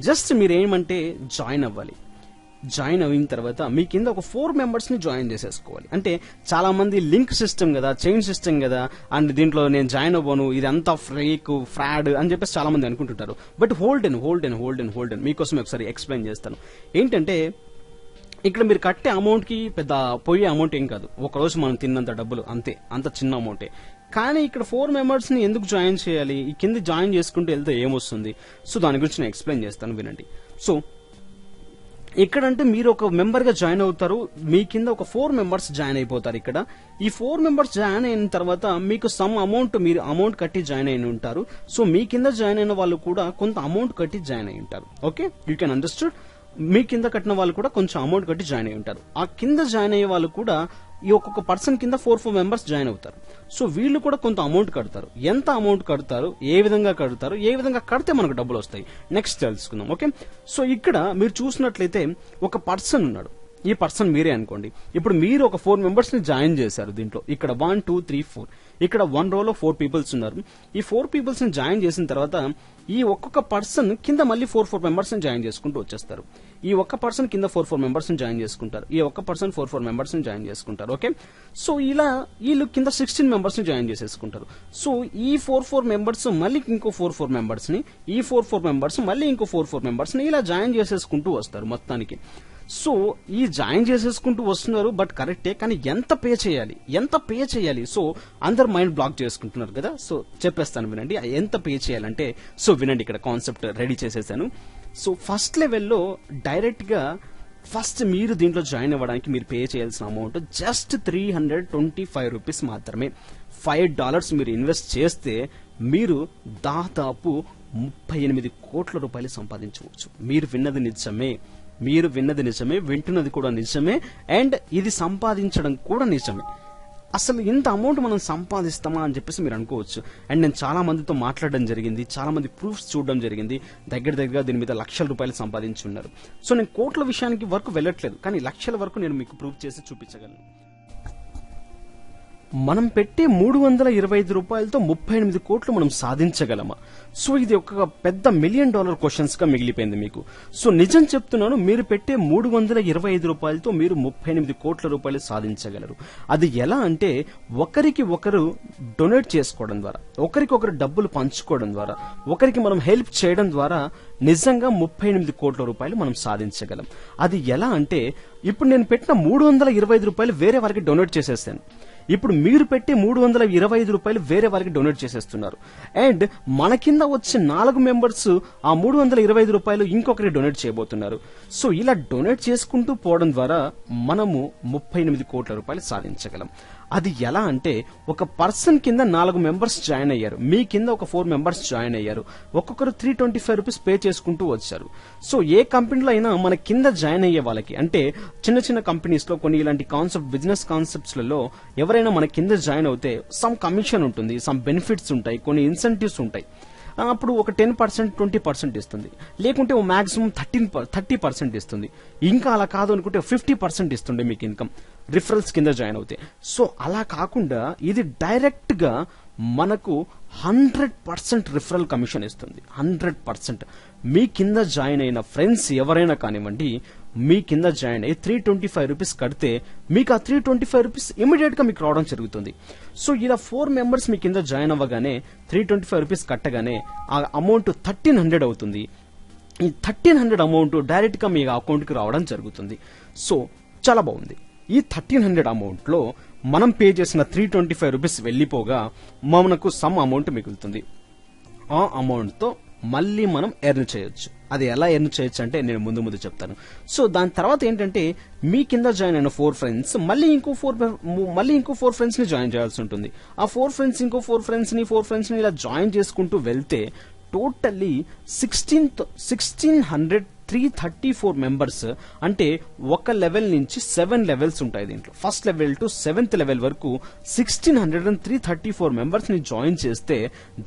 Just మీరు ఏమంటే join అవ్వాలి. జాయిన్ అయిన తర్వాత మీ కింద ఒక 4 మెంబర్స్ ని జాయిన్ చేసేసుకోవాలి. అంటే చాలా మంది లింక్ సిస్టమ్ కదా, చైన్ సిస్టమ్ కదా, అండ్ దీంట్లో నేను జాయిన్ అవ్వను, ఇదంతా ఫేక్ ఫ్రాడ్ అని చెప్పేసి చాలా మంది అనుకుంటుంటారు. బట్ హోల్డ్ అండ్ మీకోసం ఒకసారి ఎక్స్ప్లెయిన్ చేస్తాను. ఏంటంటే ఇక్కడ మీరు కట్టే అమౌంట్ కి పెద్ద పోయే అమౌంట్ ఏం కాదు, ఒక రోజు మనం తిన్నంత డబ్బులు అంతే, అంత చిన్న అమౌంటే. కానీ ఇక్కడ 4 మెంబర్స్ ని ఎందుకు జాయిన్ చేయాలి, ఈ కింద జాయిన్ చేసుకుంటూ వెళ్తే ఏమొస్తుంది, సో దాని గురించి నేను ఎక్స్ప్లెయిన్ చేస్తాను, వినండి. సో ఇక్కడంటే మీరు ఒక మెంబర్ గా జాయిన్ అవుతారు, మీ కింద ఒక 4 మెంబర్స్ జాయిన్ అయిపోతారు. ఇక్కడ ఈ 4 మెంబర్స్ జాయిన్ అయిన తర్వాత మీకు సమ్ అమౌంట్, మీరు అమౌంట్ కట్టి జాయిన్ అయిన ఉంటారు. సో మీ కింద జాయిన్ అయిన వాళ్ళు కూడా కొంత అమౌంట్ కట్టి జాయిన్ అయి ఉంటారు. Okay, you can understood. మీ కింద కట్టిన వాళ్ళు కూడా కొంచెం అమౌంట్ కట్టి జాయిన్ అయి ఉంటారు. ఆ కింద జాయిన్ అయ్యే వాళ్ళు కూడా ఈ ఒక్కొక్క పర్సన్ కింద 4 మెంబర్స్ జాయిన్ అవుతారు. సో వీళ్ళు కూడా కొంత అమౌంట్ కడతారు. ఎంత అమౌంట్ కడతారు, ఏ విధంగా కడతారు, ఏ విధంగా కడితే మనకు డబ్బులు వస్తాయి, నెక్స్ట్ తెలుసుకుందాం. ఓకే, సో ఇక్కడ మీరు చూసినట్లయితే ఒక పర్సన్ ఉన్నాడు, ఈ పర్సన్ మీరే అనుకోండి. ఇప్పుడు మీరు ఒక 4 మెంబర్స్ ని జాయిన్ చేశారు దీంట్లో. ఇక్కడ 1 2 3 4 ఇక్కడ 1 రోలో 4 పీపుల్స్ ఉన్నారు. ఈ 4 పీపుల్స్ ని జాయిన్ చేసిన తర్వాత ఈ ఒక్కొక్క పర్సన్ కింద మళ్ళీ 4 మెంబర్స్ ని జాయిన్ చేసుకుంటూ వచ్చేస్తారు. ఈ ఒక్క పర్సన్ కింద 4 మెంబర్స్ ని జాయిన్ చేసుకుంటారు. ఈ ఒక్క పర్సన్ 4 మెంబర్స్ ని జాయిన్ చేసుకుంటారు. ఓకే, సో ఇలా వీళ్ళు కింద 16 మెంబర్స్ ని జాయిన్ చేసేసుకుంటారు. సో ఈ 4 మెంబర్స్ మళ్ళీ ఇంకో 4 మెంబర్స్ ని, ఈ 4 మెంబర్స్ మళ్ళీ ఇంకో 4 మెంబర్స్ ని ఇలా జాయిన్ చేసేసుకుంటూ వస్తారు మొత్తానికి. సో ఈ జాయిన్ చేసేసుకుంటూ వస్తున్నారు, బట్ కరెక్టే, కానీ ఎంత పే చేయాలి, సో అందరు మైండ్ బ్లాక్ చేసుకుంటున్నారు కదా. సో చెప్పేస్తాను వినండి, ఎంత పే చేయాలంటే. సో వినండి, ఇక్కడ కాన్సెప్ట్ రెడీ చేసేసాను. సో ఫస్ట్ లెవెల్లో డైరెక్ట్ గా ఫస్ట్ మీరు దీంట్లో జాయిన్ అవ్వడానికి మీరు పే చేయాల్సిన అమౌంట్ జస్ట్ 325 రూపీస్ మాత్రమే. $5 మీరు ఇన్వెస్ట్ చేస్తే మీరు దాదాపు 38 కోట్ల రూపాయలు సంపాదించవచ్చు. మీరు విన్నది నిజమే, వింటున్నది కూడా నిజమే, అండ్ ఇది సంపాదించడం కూడా నిజమే. అసలు ఇంత అమౌంట్ మనం సంపాదిస్తామా అని చెప్పేసి మీరు అనుకోవచ్చు. అండ్ నేను చాలా మందితో మాట్లాడడం జరిగింది, చాలా మంది ప్రూఫ్స్ చూడడం జరిగింది. దగ్గర దీని మీద లక్షల రూపాయలు సంపాదించి ఉన్నారు. సో నేను కోట్ల విషయానికి వరకు వెళ్ళట్లేదు, కానీ లక్షల వరకు నేను మీకు ప్రూఫ్ చేసి చూపించగలను. మనం పెట్టే 325 రూపాయలతో 38 కోట్లు మనం సాధించగలమా? సో ఇది ఒక పెద్ద $1 మిలియన్ క్వశ్చన్స్ గా మిగిలిపోయింది మీకు. సో నిజం చెప్తున్నాను, మీరు పెట్టే 325 రూపాయలతో మీరు 38 కోట్ల రూపాయలు సాధించగలరు. అది ఎలా అంటే ఒకరికి ఒకరు డొనేట్ చేసుకోవడం ద్వారా, ఒకరికొకరు డబ్బులు పంచుకోవడం ద్వారా, ఒకరికి మనం హెల్ప్ చేయడం ద్వారా నిజంగా 38 కోట్ల రూపాయలు మనం సాధించగలం. అది ఎలా అంటే ఇప్పుడు నేను పెట్టిన 325 రూపాయలు వేరే వారికి డొనేట్ చేసేసాను. ఇప్పుడు మీరు పెట్టి 325 రూపాయలు వేరే వారికి డొనేట్ చేసేస్తున్నారు. అండ్ మన కింద వచ్చే 4 మెంబర్స్ ఆ 325 రూపాయలు ఇంకొకరికి డొనేట్ చేయబోతున్నారు. సో ఇలా డొనేట్ చేసుకుంటూ పోవడం ద్వారా మనము 38 కోట్ల రూపాయలు సాధించగలం. అది ఎలా అంటే ఒక పర్సన్ కింద 4 మెంబర్స్ జాయిన్ అయ్యారు, మీ కింద ఒక 4 మెంబర్స్ జాయిన్ అయ్యారు, ఒక్కొక్కరు 325 రూపీస్ పే చేసుకుంటూ వచ్చారు. సో ఏ కంపెనీలో అయినా మన కింద జాయిన్ అయ్యే వాళ్ళకి, అంటే చిన్న కంపెనీస్ లో కొన్ని ఇలాంటి బిజినెస్ కాన్సెప్ట్స్ లలో ఎవరైనా మన కింద జాయిన్ అవుతే సమ్ కమిషన్ ఉంటుంది, సమ్ బెనిఫిట్స్ ఉంటాయి, కొన్ని ఇన్సెంటివ్స్ ఉంటాయి. అప్పుడు ఒక 10% 20% ఇస్తుంది, లేకుంటే ఓ మాక్సిమం 30% ఇస్తుంది. ఇంకా అలా కాదు అనుకుంటే 50% ఇస్తుండే మీకు ఇన్కమ్ రిఫరల్స్ కింద జాయిన్ అవుతే. సో అలా కాకుండా ఇది డైరెక్ట్ గా మనకు 100% రిఫరల్ కమిషన్ ఇస్తుంది. 100% మీ కింద జాయిన్ అయిన ఫ్రెండ్స్ ఎవరైనా కానివ్వండి, మీ కింద జాయిన్ అయ్యి 325 రూపీస్ కడితే మీకు ఆ 325 రూపీస్ ఇమీడియట్ గా మీకు రావడం జరుగుతుంది. సో ఇలా 4 మెంబర్స్ మీ కింద జాయిన్ అవ్వగానే 325 రూపీస్ కట్టగానే ఆ అమౌంట్ 1300 అవుతుంది. ఈ 1300 అమౌంట్ డైరెక్ట్ గా మీ అకౌంట్ కి రావడం జరుగుతుంది. సో చాలా బాగుంది. ఈ 1300 అమౌంట్ లో మనం పే చేసిన 325 రూపీస్ వెళ్లిపోగా మనకు సమ్ అమౌంట్ మిగులుతుంది. ఆ అమౌంట్ తో మళ్ళీ మనం ఎర్న్ చేయొచ్చు. అది ఎలా ఎర్న్ చేయొచ్చు అంటే నేను ముందు చెప్తాను. సో దాని తర్వాత ఏంటంటే మీ కింద జాయిన్ అయిన 4 ఫ్రెండ్స్ మళ్ళీ ఇంకో 4 ఫ్రెండ్స్ ని జాయిన్ చేయాల్సి ఉంటుంది. ఆ 4 ఫ్రెండ్స్ ఇంకో 4 ఫ్రెండ్స్ ని ఇలా జాయిన్ చేసుకుంటూ వెళ్తే టోటల్లీ 334 మెంబర్స్, అంటే ఒక లెవెల్ నుంచి 7 లెవెల్స్ ఉంటాయి దీంట్లో. First level to 7th level వరకు 334 మెంబర్స్ ని జాయిన్ చేస్తే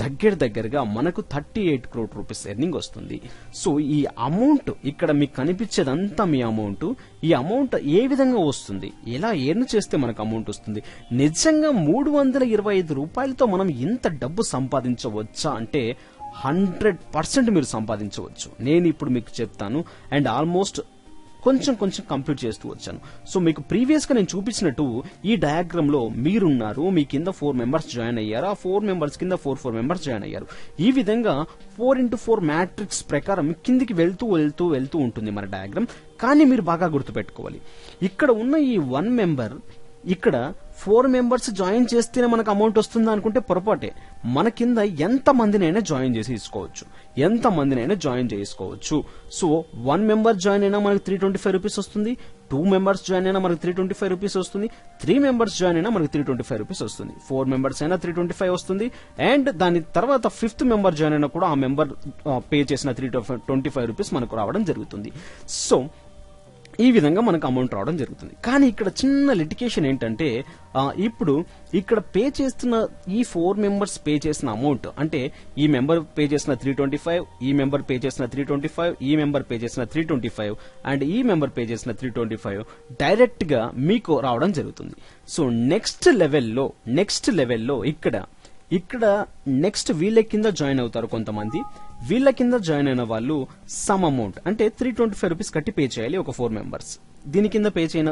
దగ్గరగా మనకు 38 crore రూపీస్ ఎర్నింగ్ వస్తుంది. సో ఈ అమౌంట్ ఇక్కడ మీకు కనిపించేదంతా మీ అమౌంట్. ఈ అమౌంట్ ఏ విధంగా వస్తుంది, ఎలా ఎర్న్ చేస్తే మనకు అమౌంట్ వస్తుంది, నిజంగా 325 రూపాయలతో మనం ఇంత డబ్బు సంపాదించవచ్చా అంటే 100% మీరు సంపాదించవచ్చు. నేను ఇప్పుడు మీకు చెప్తాను అండ్ ఆల్మోస్ట్ కొంచెం కంప్లీట్ చేస్తూ వచ్చాను. సో మీకు ప్రీవియస్ గా నేను చూపించినట్టు ఈ డయాగ్రామ్ లో మీరున్నారు, మీ కింద 4 మెంబర్స్ జాయిన్ అయ్యారు, ఆ 4 మెంబర్స్ కింద 4 మెంబర్స్ జాయిన్ అయ్యారు. ఈ విధంగా 4x4 మ్యాట్రిక్స్ ప్రకారం కిందికి వెళ్తూ ఉంటుంది మన డయాగ్రామ్. కానీ మీరు బాగా గుర్తుపెట్టుకోవాలి, ఇక్కడ ఉన్న ఈ 1 మెంబర్ ఇక్కడ 4 మెంబర్స్ జాయిన్ చేస్తేనే మనకు అమౌంట్ వస్తుందా అనుకుంటే పొరపాటే. మన కింద ఎంత మందినైనా జాయిన్ చేసి తీసుకోవచ్చు, ఎంత మందినైనా జాయిన్ చేసుకోవచ్చు. సో 1 మెంబర్ జాయిన్ అయినా మనకు 325 రూపీస్ వస్తుంది, 2 మెంబర్స్ జాయిన్ అయినా మనకు 325 రూపీస్ వస్తుంది, 3 మెంబర్స్ జాయిన్ అయినా మనకు 325 రూపీస్ వస్తుంది, 4 మెంబర్స్ అయినా 325 వస్తుంది. అండ్ దాని తర్వాత 5th మెంబర్ జాయిన్ అయినా కూడా ఆ మెంబర్ పే చేసిన 325 రూపీస్ మనకు రావడం జరుగుతుంది. సో ఈ విధంగా మనకు అమౌంట్ రావడం జరుగుతుంది. కానీ ఇక్కడ చిన్న లిటికేషన్ ఏంటంటే ఇప్పుడు ఇక్కడ పే చేస్తున్న ఈ 4 మెంబర్స్ పే చేసిన అమౌంట్ అంటే ఈ మెంబర్ పే చేసిన 325, ఈ మెంబర్ పే చేసిన 325, ఈ మెంబర్ పే చేసిన 325 అండ్ ఈ మెంబర్ పే చేసిన 325 డైరెక్ట్ గా మీకు రావడం జరుగుతుంది. సో నెక్స్ట్ లెవెల్లో ఇక్కడ నెక్స్ట్ వీళ్ళ కింద జాయిన్ అవుతారు కొంతమంది. వీళ్ళ కింద జాయిన్ అయిన వాళ్ళు సమ్ అమౌంట్ అంటే 325 రూపీస్ కట్టి పే చేయాలి ఒక 4 మెంబర్స్. దీని కింద జాయిన్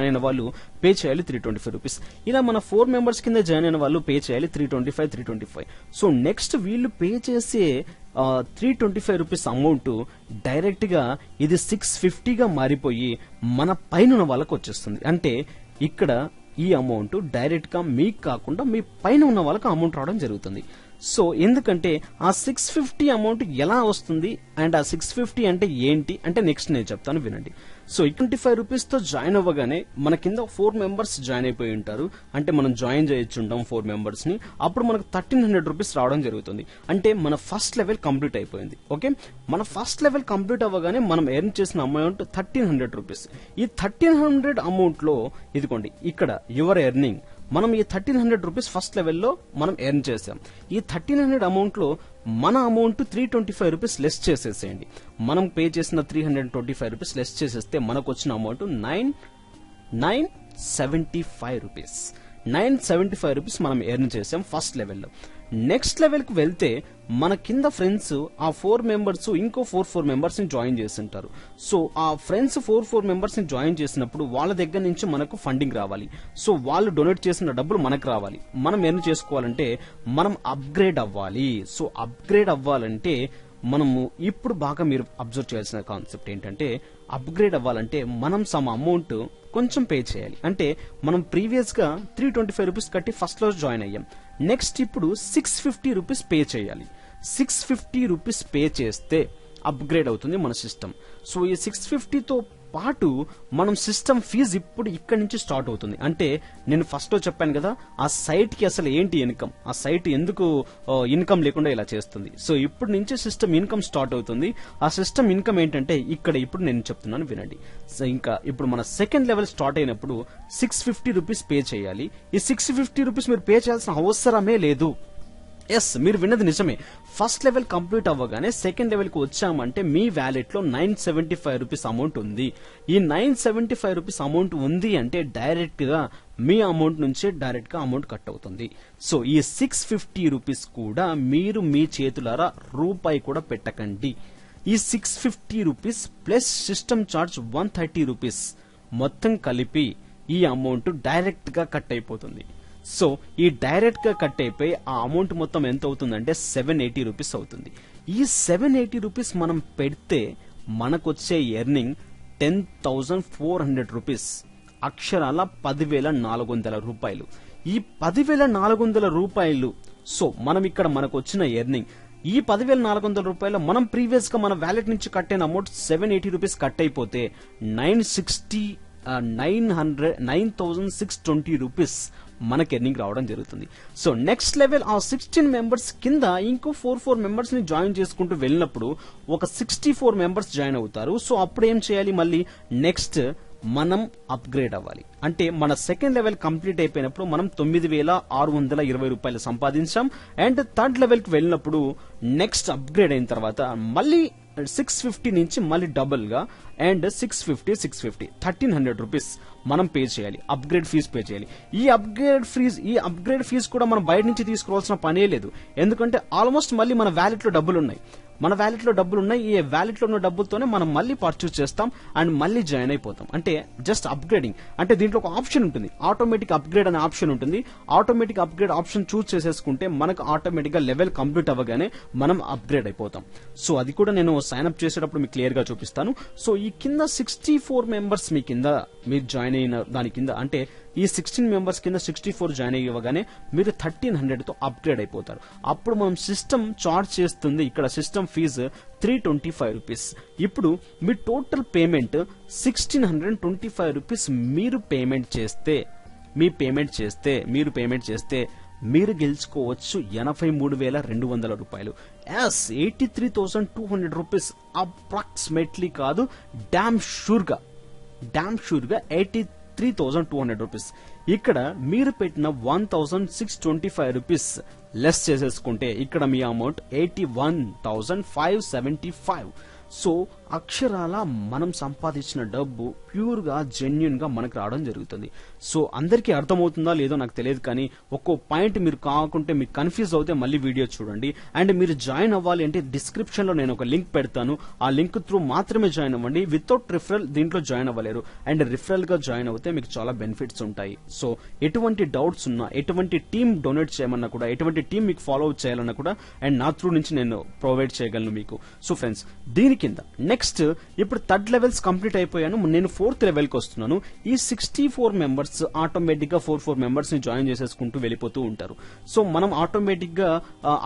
అయిన వాళ్ళు పే చేయాలి 325 రూపీస్. ఇలా మన 4 మెంబర్స్ కింద జాయిన్ అయిన వాళ్ళు పే చేయాలి 325. సో నెక్స్ట్ వీళ్ళు పే చేసే 325 రూపీస్ అమౌంట్ డైరెక్ట్ గా ఇది 650 గా మారిపోయి మన పైన వాళ్ళకు వచ్చేస్తుంది. అంటే ఇక్కడ ఈ అమౌంట్ డైరెక్ట్ గా మీకు కాకుండా మీ పైన ఉన్న వాళ్ళకి అమౌంట్ రావడం జరుగుతుంది. సో ఎందుకంటే ఆ 650 అమౌంట్ ఎలా వస్తుంది అండ్ ఆ 650 అంటే ఏంటి అంటే నెక్స్ట్ నేను చెప్తాను, వినండి. సో 25 రూపీస్ తో జాయిన్ అవ్వగానే మన కింద 4 మెంబర్స్ జాయిన్ అయిపోయి ఉంటారు. అంటే మనం జాయిన్ చేయొచ్చుంటాం 4 మెంబర్స్ ని. అప్పుడు మనకు 1300 రూపీస్ రావడం జరుగుతుంది. అంటే మన ఫస్ట్ లెవెల్ కంప్లీట్ అయిపోయింది. ఓకే, మన ఫస్ట్ లెవెల్ కంప్లీట్ అవ్వగానే మనం ఎర్న్ చేసిన అమౌంట్ 1300 రూపీస్. ఈ 1300 అమౌంట్ లో ఇదిగోండి ఇక్కడ యువర్ ఎర్నింగ్, మనం ఈ 1300 రూపీస్ ఫస్ట్ లెవెల్లో మనం ఎర్న్ చేసాం. ఈ 1300 అమౌంట్ లో మన అమౌంట్ 325 రూపీస్ లెస్ చేసేసేయండి. మనం పే చేసిన 325 రూపీస్ లెస్ చేసేస్తే మనకు వచ్చిన అమౌంట్ 975 రూపీస్. 975 రూపీస్ మనం ఎర్న్ చేసాం ఫస్ట్ లెవెల్లో. నెక్స్ట్ లెవెల్ కు వెళ్తే మన కింద ఫ్రెండ్స్ ఆ 4 మెంబర్స్ ఇంకో 4 మెంబర్స్ ని జాయిన్ చేస్తుంటారు. సో ఆ ఫ్రెండ్స్ 4 మెంబర్స్ ని జాయిన్ చేసినప్పుడు వాళ్ళ దగ్గర నుంచి మనకు ఫండింగ్ రావాలి. సో వాళ్ళు డొనేట్ చేసిన డబ్బులు మనకు రావాలి. మనం ఎర్న్ చేసుకోవాలంటే మనం అప్గ్రేడ్ అవ్వాలి. సో అప్గ్రేడ్ అవ్వాలంటే మనము ఇప్పుడు బాగా మీరు అబ్జర్వ్ చేయాల్సిన కాన్సెప్ట్ ఏంటంటే అప్గ్రేడ్ అవ్వాలంటే మనం సమ్ అమౌంట్ కొంచెం పే చేయాలి. అంటే మనం ప్రీవియస్ గా 325 రూపీస్ కట్టి ఫస్ట్ లో జాయిన్ అయ్యాం. నెక్స్ట్ ఇప్పుడు 650 రూపీస్ పే చేయాలి. 650 రూపీస్ పే చేస్తే అప్గ్రేడ్ అవుతుంది మన సిస్టమ్. సో ఈ 650తో పాటు మనం సిస్టమ్ ఫీజు ఇప్పుడు ఇక్కడి నుంచి స్టార్ట్ అవుతుంది. అంటే నేను ఫస్ట్ లో చెప్పాను కదా ఆ సైట్ కి అసలు ఏంటి ఇన్కమ్, ఆ సైట్ ఎందుకు ఇన్కమ్ లేకుండా ఇలా చేస్తుంది. సో ఇప్పుడు నుంచి సిస్టమ్ ఇన్కమ్ స్టార్ట్ అవుతుంది. ఆ సిస్టమ్ ఇన్కమ్ ఏంటంటే ఇక్కడ ఇప్పుడు నేను చెప్తున్నాను, వినండి. సో ఇంకా ఇప్పుడు మన సెకండ్ లెవెల్ స్టార్ట్ అయినప్పుడు 650 రూపీస్ పే చేయాలి. ఈ 650 రూపీస్ మీరు పే చేయాల్సిన అవసరమే లేదు. ఎస్, మీరు విన్నది నిజమే. ఫస్ట్ లెవెల్ కంప్లీట్ అవ్వగానే సెకండ్ లెవెల్ కు వచ్చామంటే మీ వ్యాలెట్ లో 975 రూపీస్ అమౌంట్ ఉంది. ఈ 975 రూపీస్ అమౌంట్ ఉంది అంటే డైరెక్ట్ గా మీ అమౌంట్ నుంచే డైరెక్ట్ గా అమౌంట్ కట్ అవుతుంది. సో ఈ 650 రూపీస్ కూడా మీరు మీ చేతులారా రూపాయి కూడా పెట్టకండి. ఈ 650 rupees plus system charge 130 rupees మొత్తం కలిపి ఈ అమౌంట్ డైరెక్ట్ గా కట్ అయిపోతుంది. సో ఈ డైరెక్ట్ గా కట్ అయిపోయి ఆ అమౌంట్ మొత్తం ఎంత అవుతుందంటే 780 రూపీస్ అవుతుంది. ఈ 780 రూపీస్ మనం పెడితే మనకొచ్చే ఎర్నింగ్ 10,400 రూపీస్, అక్షరాల 10,400 రూపాయలు. ఈ 10,400 రూపాయలు సో మనం ఇక్కడ మనకు వచ్చిన ఎర్నింగ్ ఈ 10,400 రూపాయలు మనం ప్రీవియస్ గా మన వ్యాలెట్ నుంచి కట్టిన అమౌంట్ 780 రూపీస్ కట్ అయిపోతే 9,620 రూపీస్ మనకి ఎర్నింగ్ రావడం జరుగుతుంది. సో నెక్స్ట్ లెవెల్ ఆ 16 మెంబర్స్ కింద ఇంకో 4 మెంబర్స్ ని జాయిన్ చేసుకుంటూ వెళ్ళినప్పుడు ఒక 64 మెంబర్స్ జాయిన్ అవుతారు. సో అప్పుడు ఏం చేయాలి, మళ్ళీ నెక్స్ట్ మనం అప్గ్రేడ్ అవ్వాలి. అంటే మన సెకండ్ లెవెల్ కంప్లీట్ అయిపోయినప్పుడు మనం 9,620 రూపాయలు సంపాదించాం. అండ్ థర్డ్ లెవెల్ కి వెళ్ళినప్పుడు నెక్స్ట్ అప్గ్రేడ్ అయిన తర్వాత మళ్ళీ 650 నుంచి మళ్ళీ డబుల్ గా అండ్ 650 1300 రూపీస్ మనం పే చేయాలి, అప్గ్రేడ్ ఫీజు పే చేయాలి. ఈ అప్గ్రేడ్ ఫీజు కూడా మనం బయట నుంచి తీసుకోవాల్సిన పనే లేదు, ఎందుకంటే ఆల్మోస్ట్ మళ్ళీ మన వ్యాలెట్ లో డబ్బులు ఉన్నాయి. ఈ వ్యాలెట్ లో ఉన్న డబ్బులతోనే మనం మళ్ళీ పర్చేస్ చేస్తాం అండ్ మళ్ళీ జాయిన్ అయిపోతాం. అంటే జస్ట్ అప్గ్రేడింగ్. అంటే దీంట్లో ఒక ఆప్షన్ ఉంటుంది, ఆటోమేటిక్ అప్గ్రేడ్ అనే ఆప్షన్ ఉంటుంది. ఆటోమేటిక్ అప్గ్రేడ్ ఆప్షన్ చూస్ చేసేసుకుంటే మనకు ఆటోమేటిక్ గా లెవెల్ కంప్లీట్ అవ్వగానే మనం అప్గ్రేడ్ అయిపోతాం. సో అది కూడా నేను సైన్ అప్ చేసేటప్పుడు మీకు క్లియర్ గా చూపిస్తాను. సో ఈ కింద 64 మెంబర్స్ మీ కింద మీరు జాయిన్ అయిన దాని కింద, అంటే ఈ 16 మెంబర్స్ కింద 64 జాయిన్ అయ్యగానే మీరు 1300 తో అప్గ్రేడ్ అయిపోతారు. అప్పుడు మనం సిస్టమ్ చార్జ్ చేస్తుంది, ఇక్కడ సిస్టమ్ ఫీజు 325 రూపీస్. ఇప్పుడు మీ టోటల్ పేమెంట్ 1625 రూపీస్ మీరు పేమెంట్ చేస్తే మీరు గెలుచుకోవచ్చు 83,200 రూపాయలు. 83,200 రూపీస్ అప్రాక్సిమేట్లీ కాదు, డామ్ షూర్ గా 83,200 రూపీస్. ఇక్కడ మీరు పెట్టిన 1,625 రూపీస్ లెస్ చేసేసుకుంటే ఇక్కడ మీ అమౌంట్ 81,575. సో అక్షరాల మనం సంపాదించిన డబ్బు ప్యూర్ గా జెన్యున్ గా మనకు రావడం జరుగుతుంది. సో అందరికీ అర్థమవుతుందా లేదో నాకు తెలియదు, కానీ ఒక్కో పాయింట్ మీరు కాకుంటే మీకు కన్ఫ్యూజ్ అవుతే మళ్ళీ వీడియో చూడండి. అండ్ మీరు జాయిన్ అవ్వాలి అంటే డిస్క్రిప్షన్ లో నేను ఒక లింక్ పెడతాను, ఆ లింక్ త్రూ మాత్రమే జాయిన్ అవ్వండి. వితౌట్ రిఫరల్ దీంట్లో జాయిన్ అవ్వలేరు. అండ్ రిఫరల్ గా జాయిన్ అవుతే మీకు చాలా బెనిఫిట్స్ ఉంటాయి. సో ఎటువంటి డౌట్స్ ఉన్నా, ఎటువంటి టీమ్ డొనేట్ చేయమన్నా కూడా, ఎటువంటి టీమ్ మీకు ఫాలో అప్ చేయాలన్నా కూడా అండ్ నా త్రూ నుంచి నేను ప్రొవైడ్ చేయగలను మీకు. సో ఫ్రెండ్స్, దీని కింద నెక్స్ట్ ఇప్పుడు థర్డ్ లెవెల్స్ కంప్లీట్ అయిపోయాను, నేను 4th లెవెల్ కి వస్తున్నాను. ఈ 64 మెంబర్స్ ఆటోమేటిక్ గా 4 మెంబర్స్ ని జాయిన్ చేసేసుకుంటూ వెళ్ళిపోతూ ఉంటారు. సో మనం ఆటోమేటిక్ గా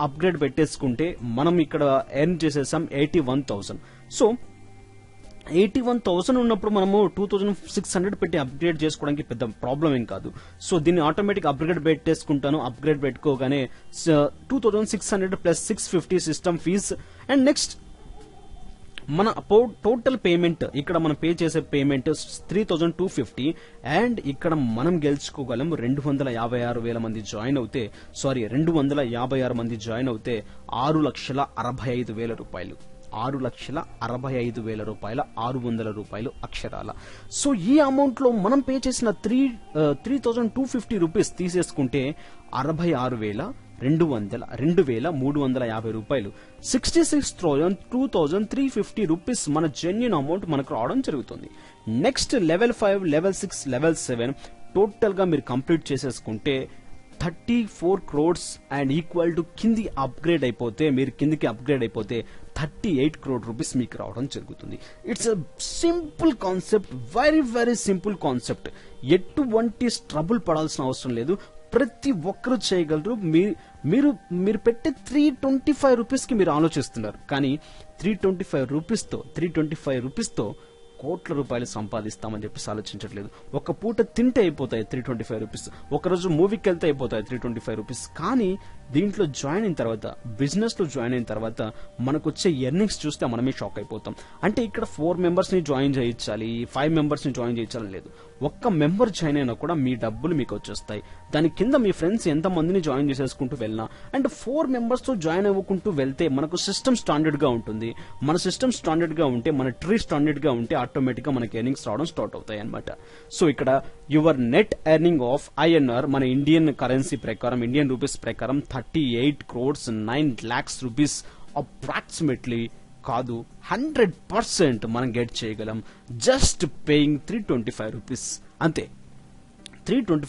అప్గ్రేడ్ పెట్టేసుకుంటే మనం ఇక్కడ ఎర్న్ చేసేసాం 81,000. సో 81,000 ఉన్నప్పుడు మనము 2,600 పెట్టి అప్గ్రేడ్ చేసుకోవడానికి పెద్ద ప్రాబ్లం ఏం కాదు. సో దీన్ని ఆటోమేటిక్ అప్గ్రేడ్ పెట్టేసుకుంటాను. అప్గ్రేడ్ పెట్టుకోగానే 2,600 plus 650 system fees. And next మన టోటల్ పేమెంట్, ఇక్కడ మనం పే చేసే పేమెంట్ 3,250. అండ్ ఇక్కడ మనం గెలుచుకోగలం 256,000 మంది జాయిన్ అవుతే, 256 మంది జాయిన్ అవుతే 6,65,000 రూపాయలు. 6,65,000 రూపాయల 600 రూపాయలు అక్షరాల. సో ఈ అమౌంట్ లో మనం పే చేసిన 3,250 రూపీస్ తీసేసుకుంటే 2,350 రూపాయలు, 66,2,350 రూపీస్ మన జెన్యున్ అమౌంట్ మనకు రావడం జరుగుతుంది. Next level 5, level 6, level 7 total గా మీరు కంప్లీట్ చేసేసుకుంటే 34 crores అండ్ ఈక్వల్ టు కిందికి అప్గ్రేడ్ అయిపోతే 38 crore రూపీస్ మీకు రావడం జరుగుతుంది. It's a simple concept, very very simple concept. ఎటువంటి ట్రబుల్ పడాల్సిన అవసరం లేదు, ప్రతి ఒక్కరూ చేయగలరు. మీరు పెట్టే 325 రూపీస్ కి మీరు ఆలోచిస్తున్నారు, కానీ 325 రూపీస్ తో కోట్ల రూపాయలు సంపాదిస్తామని చెప్పేసి ఆలోచించట్లేదు. ఒక పూట తింటే అయిపోతాయి 325 రూపీస్, ఒకరోజు మూవీకి వెళ్తే అయిపోతాయి 325 రూపీస్. కానీ దీంట్లో జాయిన్ అయిన తర్వాత, బిజినెస్ లో జాయిన్ అయిన తర్వాత మనకు వచ్చే ఎర్నింగ్స్ చూస్తే మనమే షాక్ అయిపోతాం. అంటే ఇక్కడ 4 మెంబర్స్ ని జాయిన్ చేయించాలి, 5 మెంబర్స్ ని జాయిన్ చేయించాలని లేదు. ఒక్క మెంబర్ జాయిన్ అయినా కూడా మీ డబ్బులు మీకు వచ్చేస్తాయి. దాని కింద మీ ఫ్రెండ్స్ ఎంత మందిని జాయిన్ చేసేసుకుంటూ వెళ్ళినా, అండ్ 4 మెంబర్స్ తో జాయిన్ అవ్వకుంటూ వెళ్తే మనకు సిస్టమ్ స్టాండర్డ్ గా ఉంటుంది. మన సిస్టమ్ స్టాండర్డ్ గా ఉంటే, మన ట్రీ స్టాండర్డ్ గా ఉంటే ఆటోమేటిక్ గా మనకి ఎర్నింగ్స్ రావడం స్టార్ట్ అవుతాయి అనమాట. సో ఇక్కడ your net earning of INR మన ఇండియన్ కరెన్సీ ప్రకారం, ఇండియన్ రూపీస్ ప్రకారం 38 crores 9 lakhs రూపీస్ అప్రాక్సిమేట్లీ కాదు, 100% మనం గెట్ చేయగలం జస్ట్ పేయింగ్ 325 రూపీస్ అంతే. 325